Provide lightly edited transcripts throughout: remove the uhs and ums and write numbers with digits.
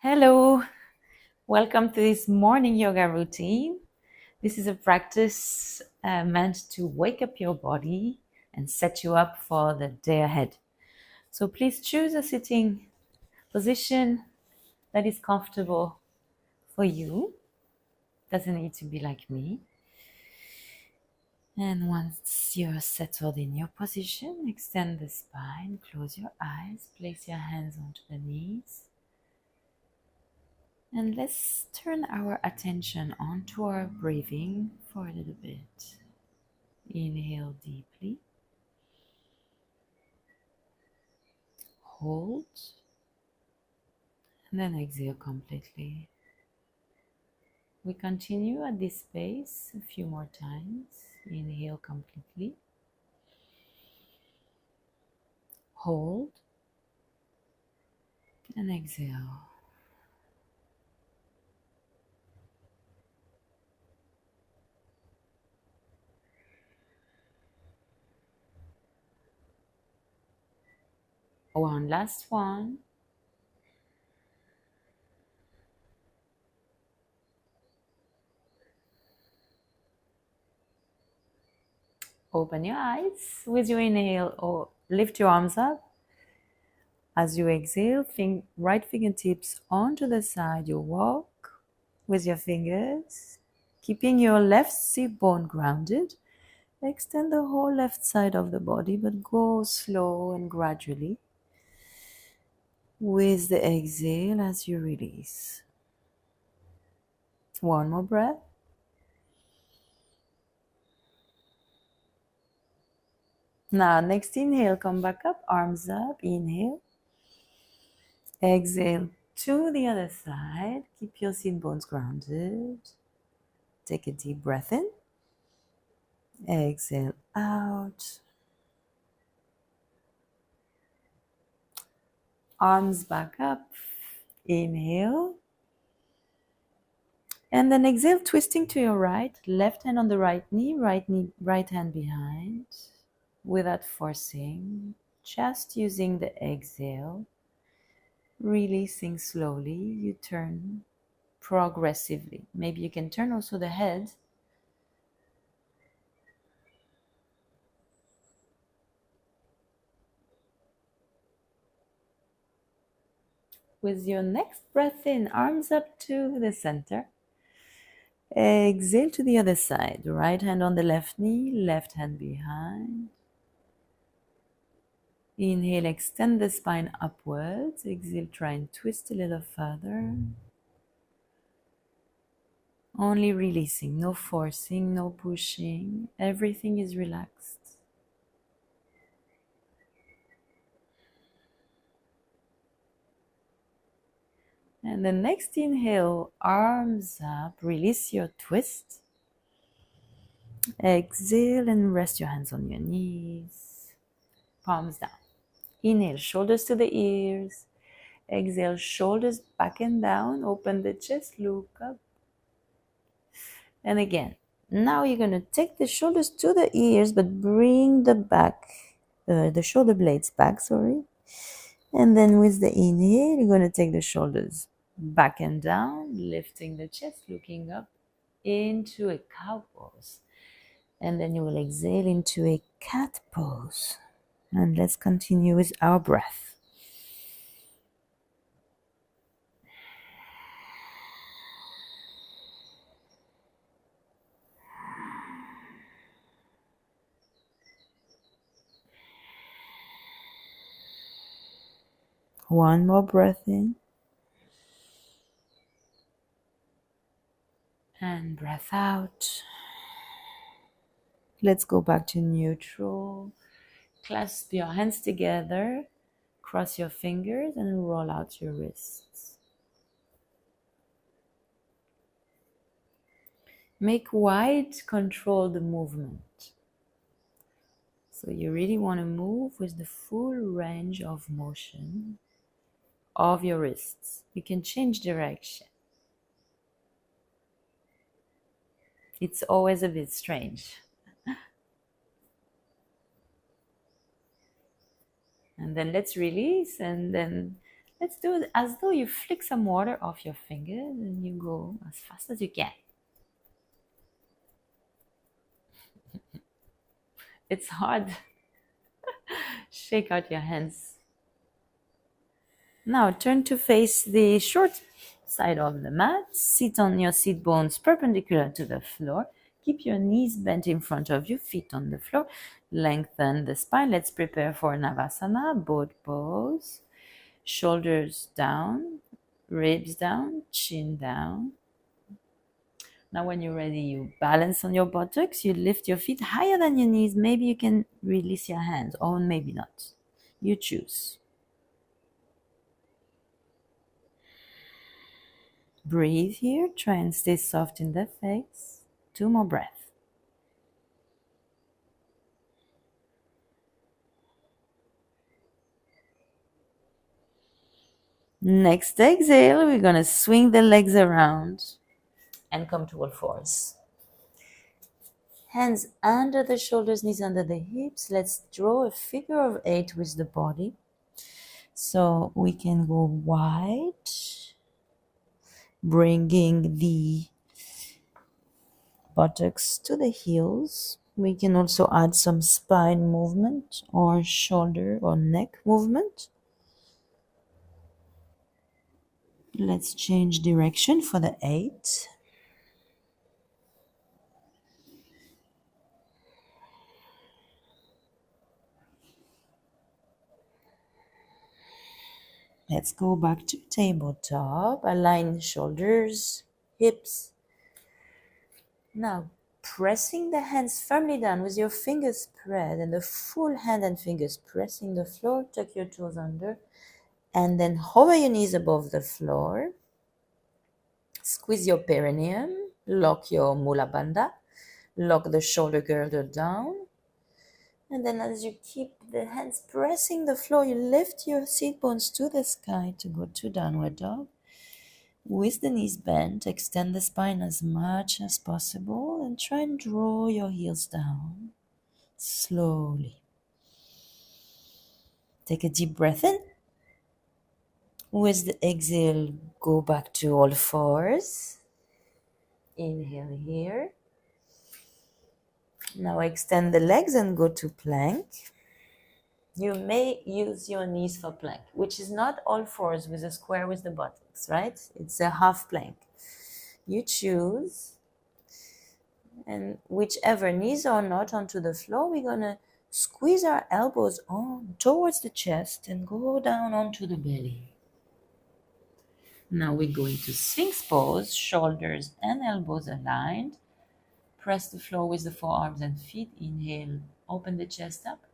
Hello, welcome to this morning yoga routine. This is a practice meant to wake up your body and set you up for the day ahead. So please choose a sitting position that is comfortable for you. Doesn't need to be like me. And once you're settled in your position, extend the spine, close your eyes, place your hands onto the knees. And let's turn our attention onto our breathing for a little bit. Inhale deeply. Hold. And then exhale completely. We continue at this pace a few more times. Inhale completely. Hold. And exhale. One last one. Open your eyes with your inhale or lift your arms up. As you exhale, right fingertips onto the side. You walk with your fingers, keeping your left sit bone grounded. Extend the whole left side of the body, but go slow and gradually with the exhale as you release. One more breath. Now, next inhale, come back up, arms up, inhale. Exhale to the other side. Keep your sit bones grounded. Take a deep breath in. Exhale out. Arms back up. Inhale. And then exhale, twisting to your right. Left hand on the right knee, right hand behind. Without forcing. Just using the exhale. Releasing slowly. You turn progressively. Maybe you can turn also the head. With your next breath in, arms up to the center. Exhale to the other side. Right hand on the left knee, left hand behind. Inhale, extend the spine upwards. Exhale, try and twist a little further. Only releasing, no forcing, no pushing. Everything is relaxed. And the next inhale, arms up, release your twist. Exhale and rest your hands on your knees. Palms down. Inhale, shoulders to the ears. Exhale, shoulders back and down. Open the chest, look up. And again, now you're going to take the shoulders to the ears, but bring the shoulder blades back, And then with the inhale, you're going to take the shoulders back and down, lifting the chest, looking up into a cow pose. And then you will exhale into a cat pose. And let's continue with our breath. One more breath in. And breath out. Let's go back to neutral. Clasp your hands together. Cross your fingers and roll out your wrists. Make wide, controlled movement. So you really want to move with the full range of motion of your wrists. You can change direction. It's always a bit strange. And then let's release, and then Let's do it as though you flick some water off your fingers and you go as fast as you can. It's hard. Shake out your hands. Now turn to face the short side of the mat. Sit on your seat bones perpendicular to the floor. Keep your knees bent in front of you, feet on the floor. Lengthen the spine. Let's prepare for Navasana, boat pose. Shoulders down, ribs down, chin down. Now when you're ready, you balance on your buttocks. You lift your feet higher than your knees. Maybe you can release your hands, or maybe not. You choose. Breathe here. Try and stay soft in the face. 2 more breaths. Next exhale, we're going to swing the legs around and come to all fours. Hands under the shoulders, knees under the hips. Let's draw a figure of 8 with the body. So we can go wide, bringing the buttocks to the heels. We can also add some spine movement or shoulder or neck movement. Let's change direction for the 8. Let's go back to tabletop. Align shoulders, hips. Now, pressing the hands firmly down with your fingers spread and the full hand and fingers pressing the floor. Tuck your toes under and then hover your knees above the floor. Squeeze your perineum. Lock your mula bandha. Lock the shoulder girdle down. And then as you keep the hands pressing the floor, you lift your seat bones to the sky to go to downward dog. With the knees bent, extend the spine as much as possible and try and draw your heels down slowly. Take a deep breath in. With the exhale, go back to all fours. Inhale here. Now extend the legs and go to plank. You may use your knees for plank, which is not all fours with a square with the buttocks, right? It's a half plank. You choose, and whichever knees are not onto the floor, we're gonna squeeze our elbows on towards the chest and go down onto the belly. Now we're going to Sphinx pose, shoulders and elbows aligned. Press the floor with the forearms and feet. Inhale, open the chest up.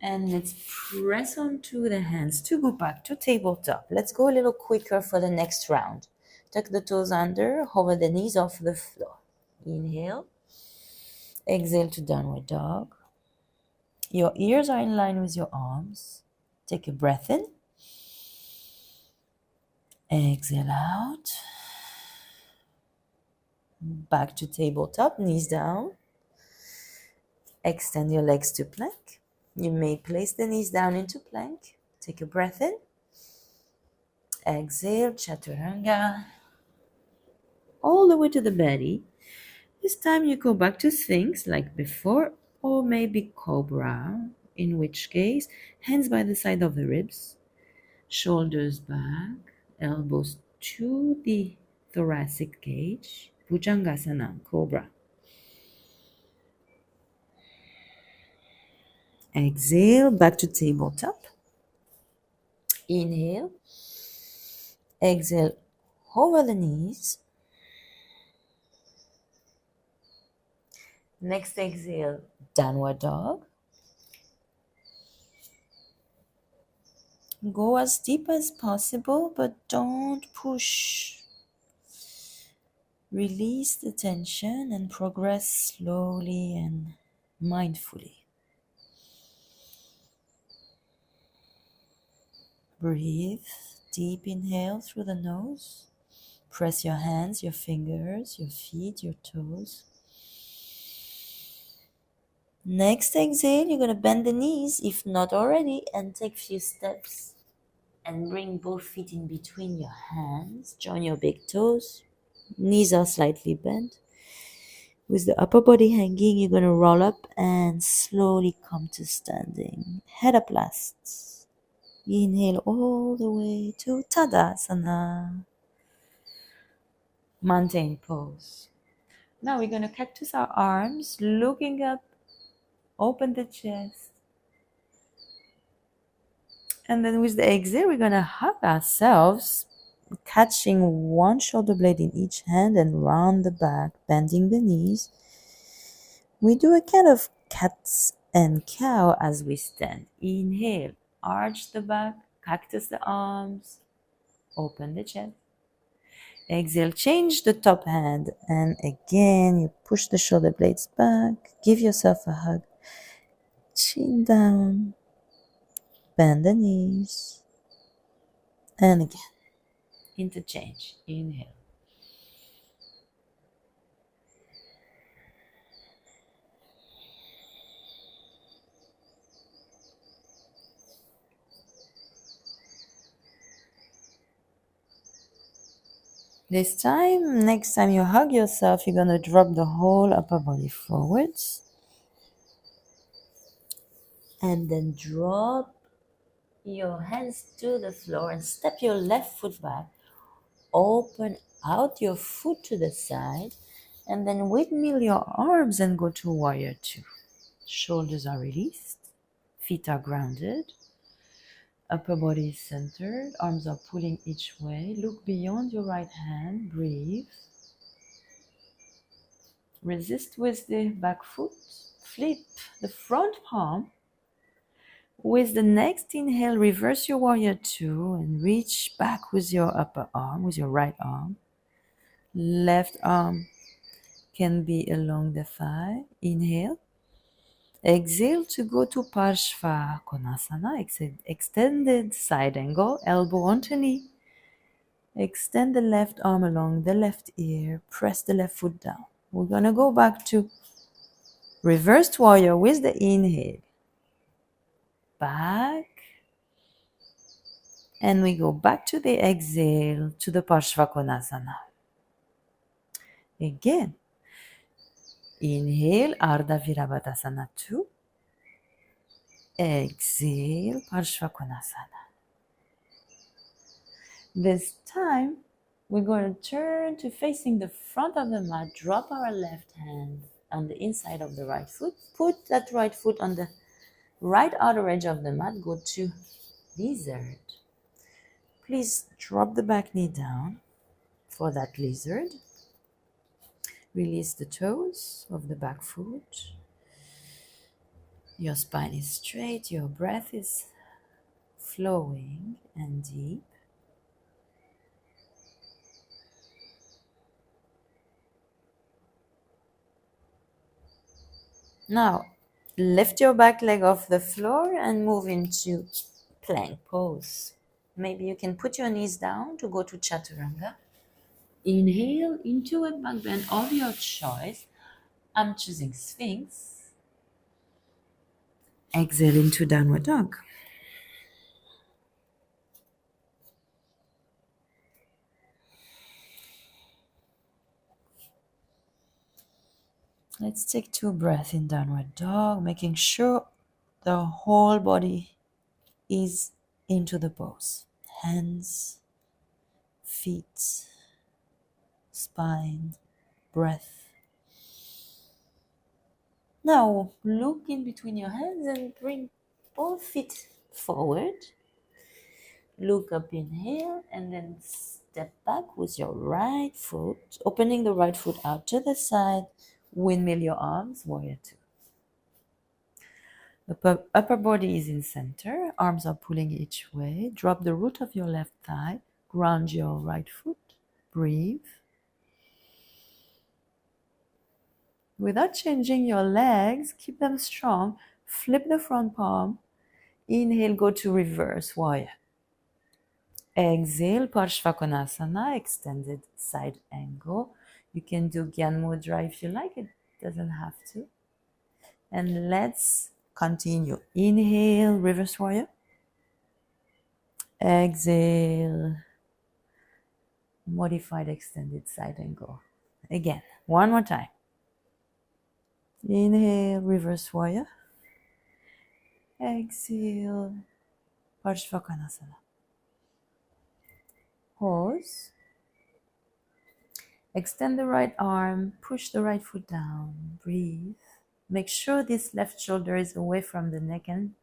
And let's press onto the hands to go back to tabletop. Let's go a little quicker for the next round. Tuck the toes under, hover the knees off the floor. Inhale. Exhale to downward dog. Your ears are in line with your arms. Take a breath in. Exhale out. Back to tabletop, knees down. Extend your legs to plank. You may place the knees down into plank. Take a breath in. Exhale, chaturanga. All the way to the belly. This time you go back to Sphinx like before, or maybe Cobra, in which case, hands by the side of the ribs, shoulders back, elbows to the thoracic cage, Bhujangasana, Cobra. Exhale, back to tabletop. Inhale. Exhale, over the knees. Next exhale, downward dog. Go as deep as possible, but don't push. Release the tension and progress slowly and mindfully. Breathe. Deep inhale through the nose. Press your hands, your fingers, your feet, your toes. Next exhale, you're going to bend the knees, if not already, and take a few steps. And bring both feet in between your hands. Join your big toes. Knees are slightly bent. With the upper body hanging, you're going to roll up and slowly come to standing. Head up last. Inhale all the way to Tadasana. Mountain pose. Now we're going to cactus our arms, looking up, open the chest. And then with the exhale, we're going to hug ourselves, catching one shoulder blade in each hand and round the back, bending the knees. We do a kind of cats and cow as we stand. Inhale, arch the back, cactus the arms, open the chest. Exhale, change the top hand, and again you push the shoulder blades back, give yourself a hug, chin down, bend the knees, and again, interchange. Inhale. This time, next time you hug yourself, you're gonna drop the whole upper body forwards. And then drop your hands to the floor and step your left foot back. Open out your foot to the side. And then windmill your arms and go to warrior two. Shoulders are released. Feet are grounded. Upper body is centered. Arms are pulling each way. Look beyond your right hand. Breathe. Resist with the back foot. Flip the front palm. With the next inhale, reverse your warrior two and reach back with your upper arm, with your right arm. Left arm can be along the thigh. Inhale. Exhale to go to Parshva Konasana, extended side angle, elbow onto knee. Extend the left arm along the left ear, press the left foot down. We're going to go back to reversed warrior with the inhale. Back. And we go back to the exhale to the Parshva Konasana. Again. Inhale, Ardha Virabhadrasana 2. Exhale, Parshva Konasana. This time, we're going to turn to facing the front of the mat. Drop our left hand on the inside of the right foot. Put that right foot on the right outer edge of the mat. Go to lizard. Please drop the back knee down for that lizard. Release the toes of the back foot. Your spine is straight. Your breath is flowing and deep. Now, lift your back leg off the floor and move into plank pose. Maybe you can put your knees down to go to chaturanga. Inhale into a back bend of your choice. I'm choosing Sphinx. Exhale into downward dog. Let's take 2 breaths in downward dog, making sure the whole body is into the pose. Hands, feet, spine, breath. Now look in between your hands and bring both feet forward. Look up, inhale, and then step back with your right foot, opening the right foot out to the side. Windmill your arms, warrior two. The upper body is in center. Arms are pulling each way. Drop the root of your left thigh. Ground your right foot. Breathe. Without changing your legs, keep them strong. Flip the front palm. Inhale, go to reverse warrior. Exhale, Parshva Konasana, extended side angle. You can do Gyan Mudra if you like, it doesn't have to. And let's continue. Inhale, reverse warrior. Exhale, modified extended side angle. Again, one more time. Inhale, reverse warrior. Exhale, Parshvakanasana. Pause. Extend the right arm, push the right foot down, breathe. Make sure this left shoulder is away from the neck and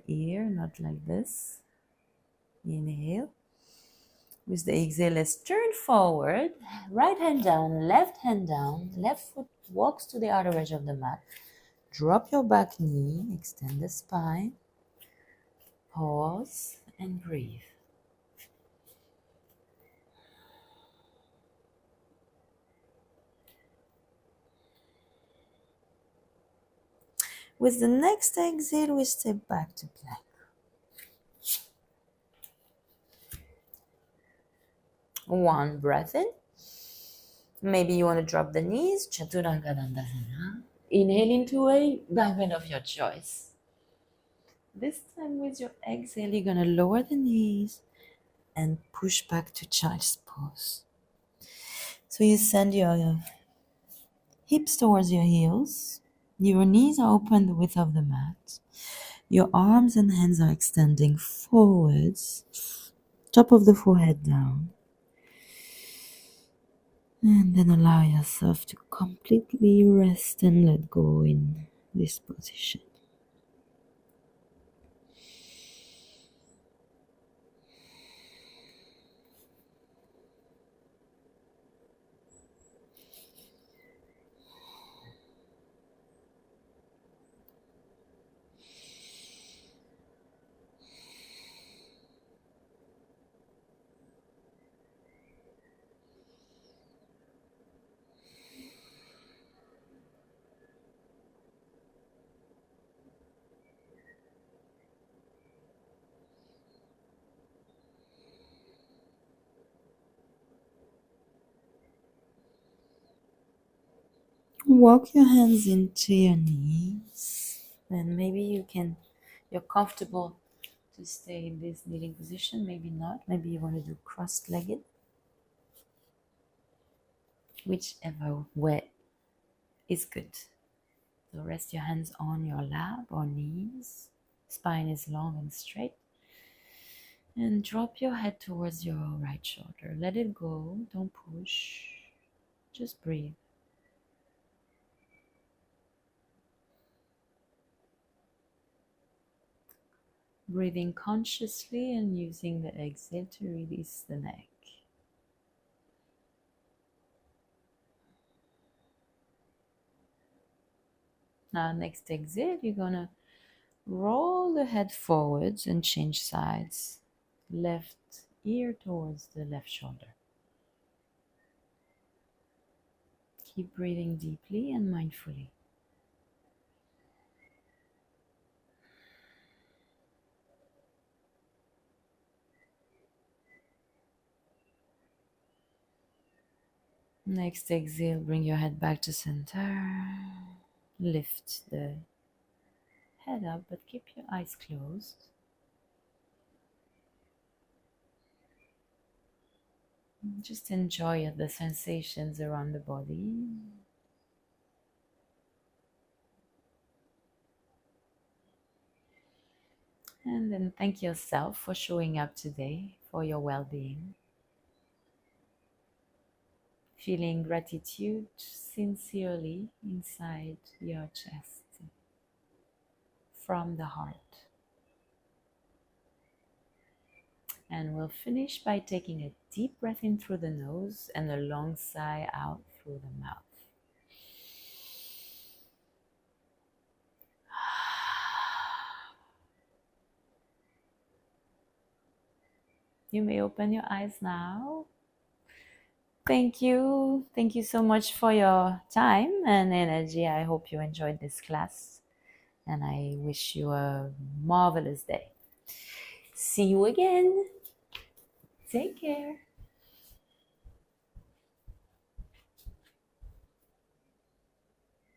ear, not like this. Inhale. With the exhale, let's turn forward. Right hand down, left foot walks to the outer edge of the mat. Drop your back knee, extend the spine. Pause and breathe. With the next exhale, we step back to plank. One breath in. Maybe you want to drop the knees. Chaturanga Dandasana. Inhale into a back bend of your choice. This time with your exhale, you're going to lower the knees and push back to child's pose. So you send your hips towards your heels. Your knees are open the width of the mat. Your arms and hands are extending forwards. Top of the forehead down. And then allow yourself to completely rest and let go in this position. Walk your hands into your knees, and maybe you're comfortable to stay in this kneeling position, maybe not. Maybe you want to do cross-legged, whichever way is good. So rest your hands on your lap or knees. Spine is long and straight. And drop your head towards your right shoulder. Let it go. Don't push. Just breathe. Breathing consciously and using the exhale to release the neck. Now, next exhale, you're going to roll the head forwards and change sides. Left ear towards the left shoulder. Keep breathing deeply and mindfully. Next exhale, bring your head back to center. Lift the head up, but keep your eyes closed. Just enjoy the sensations around the body. And then thank yourself for showing up today, for your well-being. Feeling gratitude sincerely inside your chest, from the heart. And we'll finish by taking a deep breath in through the nose and a long sigh out through the mouth. You may open your eyes now. Thank you. Thank you so much for your time and energy. I hope you enjoyed this class, and I wish you a marvelous day. See you again. Take care.